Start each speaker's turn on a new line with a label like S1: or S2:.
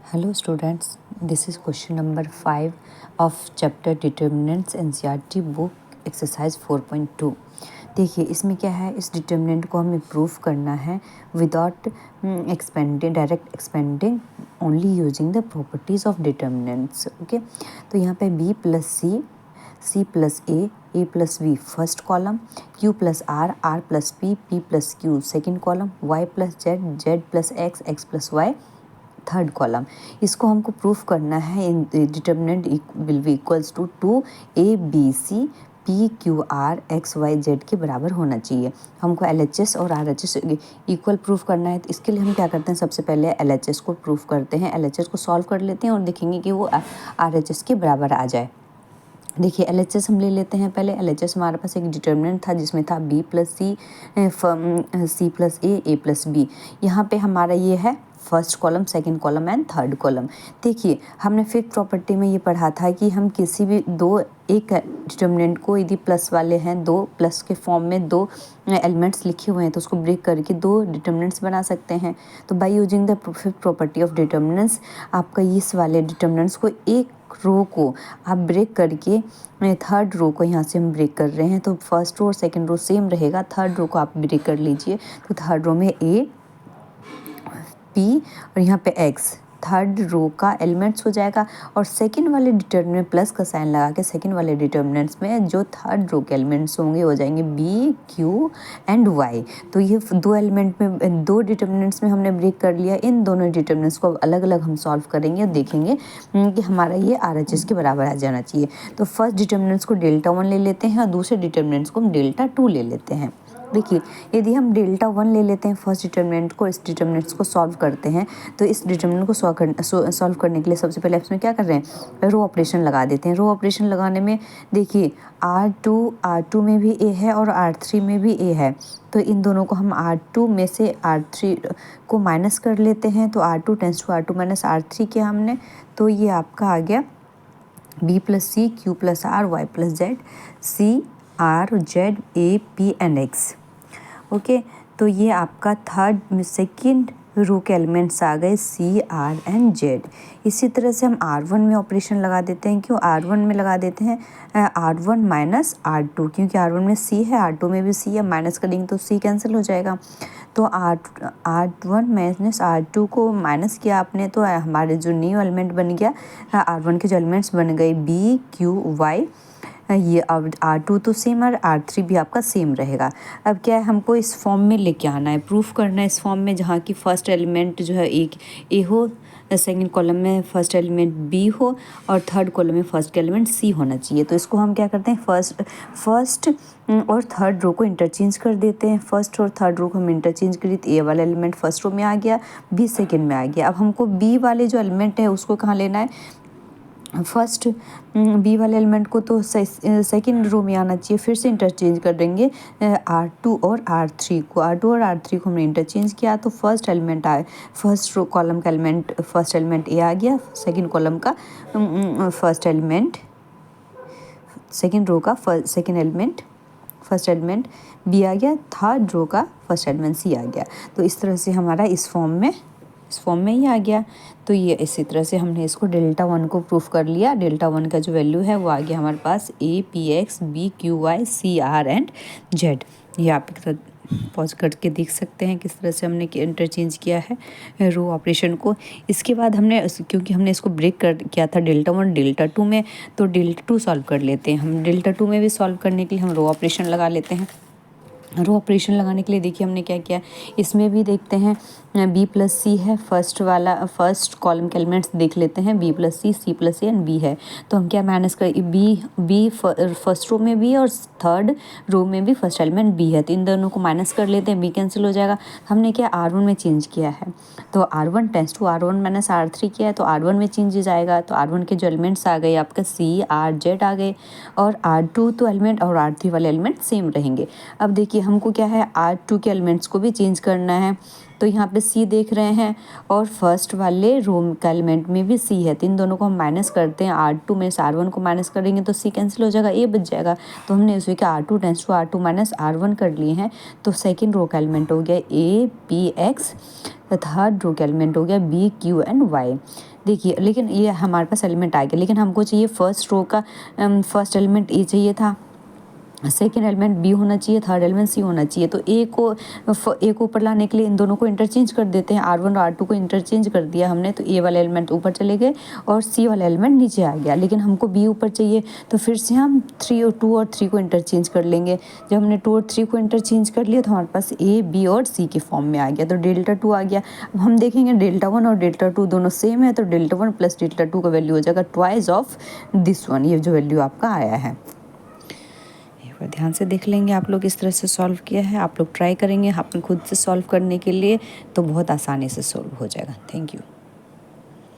S1: Hello students, this is question number 5 of chapter determinants NCERT book exercise 4.2। देखिए इसमें क्या है, इस डिटर्मिनेंट को हमें प्रूफ करना है without direct expanding, only using the properties of determinants. Okay, तो यहाँ पे b plus C plus A plus B first column, Q plus R plus P plus Q second column, Y plus Z plus X plus Y third column. इसको हमको proof करना है इन determinant will be equals to A B C P Q R X Y Z के बराबर होना चाहिए। हमको LHS और RHS इक्वल प्रूफ करना है। तो इसके लिए हम क्या करते हैं, सबसे पहले LHS को प्रूफ करते हैं। LHS को सॉल्व कर लेते हैं और देखेंगे कि वो RHS के बराबर आ जाए। देखिए LHS हम ले लेते हैं। पहले LHS हमारे पास एक डिटर्मिनेंट था जिसमें था b plus C plus A plus B. यहाँ पे हमारा ये है first column, second column and third column. देखिए हमने फिफ्थ प्रॉपर्टी में ये पढ़ा था कि हम किसी भी एक डिटर्मिनेंट को यदि प्लस वाले हैं, दो प्लस के फॉर्म में दो एलिमेंट्स लिखे हुए हैं तो उसको ब्रेक करके दो डिटर्मिनेंट्स बना सकते हैं। तो by using the fifth property of determinants, आपका इस वाले डिटर्मिनेंट्स को एक रो को आप ब्रेक करके थर्ड रो को यहाँ से हम ब्रेक कर रहे हैं, तो फर्स्ट रो और सेकंड रो सेम रहेगा। थर्ड रो को आप ब्रेक कर लीजिए, तो थर्ड रो में ए पी और यहाँ पे एक्स थर्ड रो का एलिमेंट्स हो जाएगा। और सेकंड वाले डिटर्मिनेंट प्लस का साइन लगा के सेकंड वाले डिटर्मिनेंट्स में जो थर्ड रो के एलिमेंट्स होंगे हो जाएंगे बी क्यू एंड वाई। तो ये दो एलिमेंट में, दो डिटर्मिनेंट्स में हमने ब्रेक कर लिया। इन दोनों डिटर्मिनेंट्स को अलग अलग हम सॉल्व करेंगे और देखेंगे कि हमारा ये RHS के बराबर आ जाना चाहिए। तो फर्स्ट डिटर्मिनेंट्स को डेल्टा 1 ले लेते हैं और दूसरे डिटर्मिनेंट्स को हम डेल्टा 2 ले लेते हैं। देखिए यदि हम डेल्टा 1 ले लेते हैं फर्स्ट डिटर्मिनेंट को, इस डिटर्मिनेंट्स को सॉल्व करते हैं, तो इस डिटर्मिनेंट को सॉल्व करने के लिए सबसे पहले इसमें क्या कर रहे हैं, रो ऑपरेशन लगा देते हैं। रो ऑपरेशन लगाने में देखिए R2 में भी A है और R3 में भी A है, तो इन दोनों को हम R2 में से R3 को माइनस कर लेते हैं। तो R2 tense to R2 minus R3 किया हमने, तो ये आपका आ गया B plus C Q plus R Y plus Z C R Z A P and X. Okay, तो ये आपका थर्ड सेकंड रो के एलिमेंट्स आ गए सी आर एंड जेड। इसी तरह से हम R1 में ऑपरेशन लगा देते हैं। क्यों R1 में लगा देते हैं, R1 माइनस R2, क्योंकि R1 में C है, R2 में भी C है, माइनस करेंगे तो C कैंसिल हो जाएगा। तो R1 माइनस R2 को माइनस किया आपने, तो हमारे जो न्यू एलिमेंट बन गया, R1 के जो एलिमेंट्स बन गए B Q Y। ये अब R2 तो सेम और R3 भी आपका सेम रहेगा। अब क्या है, हमको इस फॉर्म में लेके आना है, प्रूफ करना है इस फॉर्म में, जहाँ की फर्स्ट एलिमेंट जो है एक ए हो, सेकंड कॉलम में फर्स्ट एलिमेंट बी हो और थर्ड कॉलम में फर्स्ट एलिमेंट सी होना चाहिए। तो इसको हम क्या करते हैं, फर्स्ट और थर्ड रो को इंटरचेंज कर देते हैं। फर्स्ट और थर्ड रो को हम इंटरचेंज करिए तो ए वाला एलिमेंट फर्स्ट रो में आ गया, बी सेकेंड में आ गया। अब हमको बी वाले जो एलिमेंट है उसको कहाँ लेना है, फर्स्ट बी वाले एलिमेंट को तो सेकंड रो में आना चाहिए। फिर से इंटरचेंज कर देंगे R2 और R3 को। R2 और R3 को हमने इंटरचेंज किया तो फर्स्ट एलिमेंट आए, फर्स्ट रो कॉलम का एलिमेंट फर्स्ट एलिमेंट ए आ गया, सेकंड कॉलम का फर्स्ट एलिमेंट, सेकंड रो का second element first element B आ गया, थर्ड रो का फर्स्ट एलिमेंट सी आ गया। तो इस तरह से हमारा इस फॉर्म में ही आ गया। तो ये इसी तरह से हमने इसको डेल्टा 1 को प्रूफ कर लिया। डेल्टा 1 का जो वैल्यू है वो आ गया हमारे पास A P X B Q Y C R and Z. ये आप पॉज करके देख सकते हैं किस तरह से हमने इंटरचेंज किया है रो ऑपरेशन को। इसके बाद हमने, क्योंकि हमने इसको ब्रेक कर किया था डेल्टा 1 डेल्टा 2 में, तो डेल्टा 2 सॉल्व कर लेते हैं। हम डेल्टा 2 में भी सॉल्व करने के लिए हम रो ऑपरेशन लगा लेते हैं। रो ऑपरेशन लगाने के लिए देखिए हमने क्या किया, इसमें भी देखते हैं B प्लस सी है, फर्स्ट कॉलम के एलिमेंट्स देख लेते हैं, B plus C plus A and B है। तो हम क्या माइनस करें, बी फर्स्ट रो में भी और थर्ड रो में भी फर्स्ट एलिमेंट B है, तो इन दोनों को माइनस कर लेते हैं, B कैंसिल हो जाएगा। हमने क्या R1 में चेंज किया है, तो R1 tense to R1 minus R3 किया है, तो R1 में चेंज हो जाएगा। तो R1 के जो एलिमेंट्स आ गए आपका C R Z आ गए, और R2 तो एलिमेंट और R3 वाले एलिमेंट सेम रहेंगे। अब देखिए हमको क्या है, R2 के एलिमेंट्स को भी चेंज करना है, तो यहाँ पे सी देख रहे हैं और फर्स्ट वाले रो का एलिमेंट में भी सी है, तो इन दोनों को हम माइनस करते हैं। R2 में से R1 को माइनस करेंगे तो सी कैंसिल हो जाएगा, ए बच जाएगा। तो हमने उसे क्या R2 tense to R2 minus R1 कर लिए हैं। तो सेकेंड रो का एलिमेंट हो गया A P X, third row का एलिमेंट हो गया B Q एंड Y। देखिए लेकिन ये हमारे पास एलिमेंट आ गया, लेकिन हमको चाहिए फर्स्ट रो का फर्स्ट एलिमेंट ए चाहिए था, सेकेंड एलिमेंट बी होना चाहिए, थर्ड एलिमेंट सी होना चाहिए। तो ए को ऊपर लाने के लिए इन दोनों को इंटरचेंज कर देते हैं। R1 और R2 को इंटरचेंज कर दिया हमने, तो ए वाला एलिमेंट ऊपर चले गए और सी वाला एलिमेंट नीचे आ गया। लेकिन हमको बी ऊपर चाहिए, तो फिर से हम 3 और 2 और 3 को इंटरचेंज कर लेंगे। जब हमने 2 और 3 को इंटरचेंज कर लिया तो हमारे पास ए बी और सी के फॉर्म में आ गया, तो डेल्टा 2 आ गया। अब हम देखेंगे डेल्टा 1 और डेल्टा 2 दोनों सेम है, तो डेल्टा 1 प्लस डेल्टा 2 का वैल्यू हो जाएगा ट्वाइस ऑफ दिस वन, ये जो वैल्यू आपका आया है। ध्यान से देख लेंगे आप लोग इस तरह से सॉल्व किया है, आप लोग ट्राई करेंगे अपने खुद से सॉल्व करने के लिए, तो बहुत आसानी से सॉल्व हो जाएगा। Thank you.